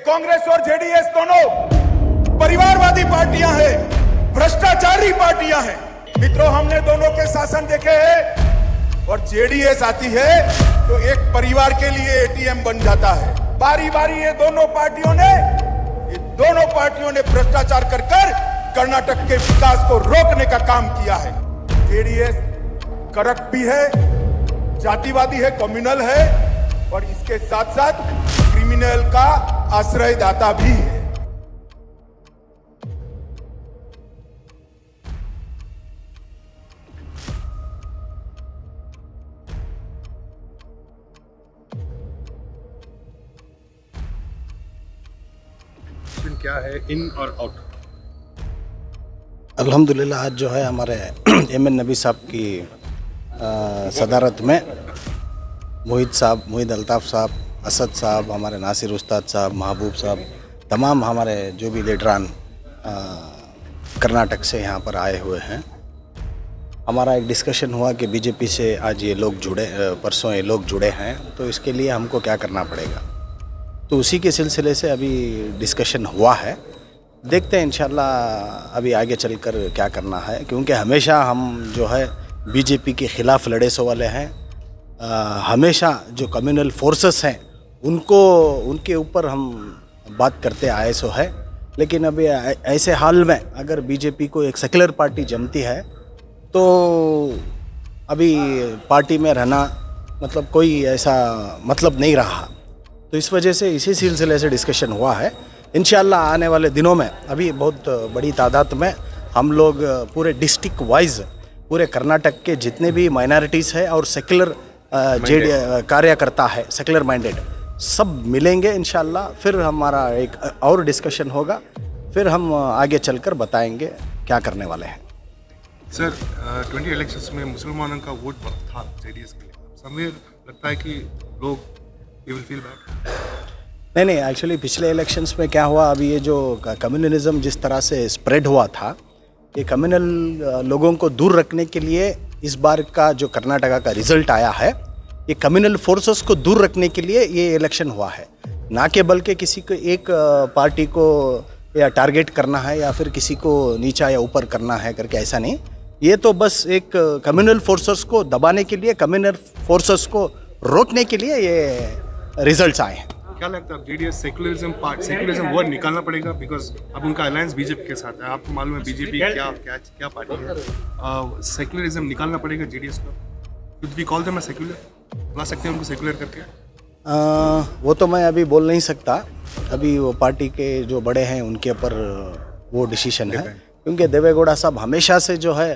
कांग्रेस और जेडीएस दोनों परिवारवादी पार्टियां हैं, भ्रष्टाचारी पार्टियां हैं। मित्रों, हमने दोनों के शासन देखे हैं और जेडीएस आती है तो एक परिवार के लिए एटीएम बन जाता है। बारी बारी ये दोनों पार्टियों ने भ्रष्टाचार कर कर्नाटक के विकास को रोकने का काम किया है। जेडीएस करप्ट भी है, जातिवादी है, कम्युनल है और इसके साथ साथ क्रिमिनल का आश्रयदाता भी है। क्या है इन और आउट? अल्हम्दुलिल्लाह आज जो है हमारे एमएन नबी साहब की सदारत में मोहित साहब, मोहित अल्ताफ़ साहब, असद साहब, हमारे नासिर उस्ताद साहब, महबूब साहब, तमाम हमारे जो भी लीडरान कर्नाटक से यहाँ पर आए हुए हैं। हमारा एक डिस्कशन हुआ कि बीजेपी से आज ये लोग जुड़े, परसों ये लोग जुड़े हैं, तो इसके लिए हमको क्या करना पड़ेगा। तो उसी के सिलसिले से अभी डिस्कशन हुआ है। देखते हैं इंशाल्लाह अभी आगे चलकर क्या करना है, क्योंकि हमेशा हम जो है बीजेपी के ख़िलाफ़ लड़े सो वाले हैं। हमेशा जो कम्युनल फोर्सेस हैं उनके ऊपर हम बात करते आए सो है। लेकिन अभी ऐसे हाल में अगर बीजेपी को एक सेक्युलर पार्टी जमती है तो अभी पार्टी में रहना मतलब कोई ऐसा मतलब नहीं रहा। तो इस वजह से इसी सिलसिले से डिस्कशन हुआ है। इंशाल्लाह आने वाले दिनों में अभी बहुत बड़ी तादाद में हम लोग पूरे डिस्ट्रिक्ट वाइज पूरे कर्नाटक के जितने भी माइनॉरिटीज़ है और सेक्युलर कार्यकर्ता है, सेक्युलर माइंडेड, सब मिलेंगे इंशाल्लाह। फिर हमारा एक और डिस्कशन होगा, फिर हम आगे चलकर बताएंगे क्या करने वाले हैं। सर 20 इलेक्शंस में मुसलमानों का वोट था जेडीएस के लिए, समय लगता है कि लोग विल फील बैक? नहीं, एक्चुअली पिछले इलेक्शंस में क्या हुआ, अभी ये जो कम्युनलिज्म जिस तरह से स्प्रेड हुआ था, ये कम्युनल लोगों को दूर रखने के लिए इस बार का जो कर्नाटका का रिजल्ट आया है, ये कम्युनल फोर्सेस को दूर रखने के लिए ये इलेक्शन हुआ है, ना कि बल्कि किसी को एक पार्टी को या टारगेट करना है या फिर किसी को नीचा या ऊपर करना है करके, ऐसा नहीं। ये तो बस एक कम्युनल फोर्सेस को दबाने के लिए, कम्युनल फोर्सेस को रोकने के लिए ये रिजल्ट्स आए हैं। क्या लगता है जेडीएस सेक्युलरिज्म वर्ड निकालना पड़ेगा, बिकॉज अब उनका अलायंस बीजेपी के साथ है, आपको मालूम है बीजेपी क्या पार्टी है। सेक्युलरिज्म निकालना पड़ेगा जेडीएस को। Should we call them secular? ला सकते हैं उनको सेक्युलर करके? वो तो मैं अभी बोल नहीं सकता, अभी वो पार्टी के जो बड़े हैं उनके ऊपर वो डिसीजन है, क्योंकि देवेगौड़ा साहब हमेशा से जो है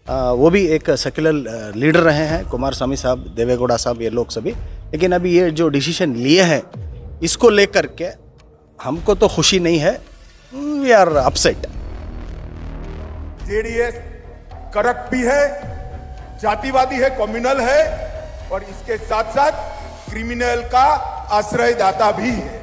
वो भी एक सेक्युलर लीडर रहे हैं, कुमार स्वामी साहब, देवेगौड़ा साहब, ये लोग सभी। लेकिन अभी ये जो डिसीजन लिए हैं इसको लेकर के हमको तो खुशी नहीं है, we are upset. JDS corrupt भी है, जातिवादी है, कम्युनल है और इसके साथ साथ क्रिमिनल का आश्रयदाता भी है।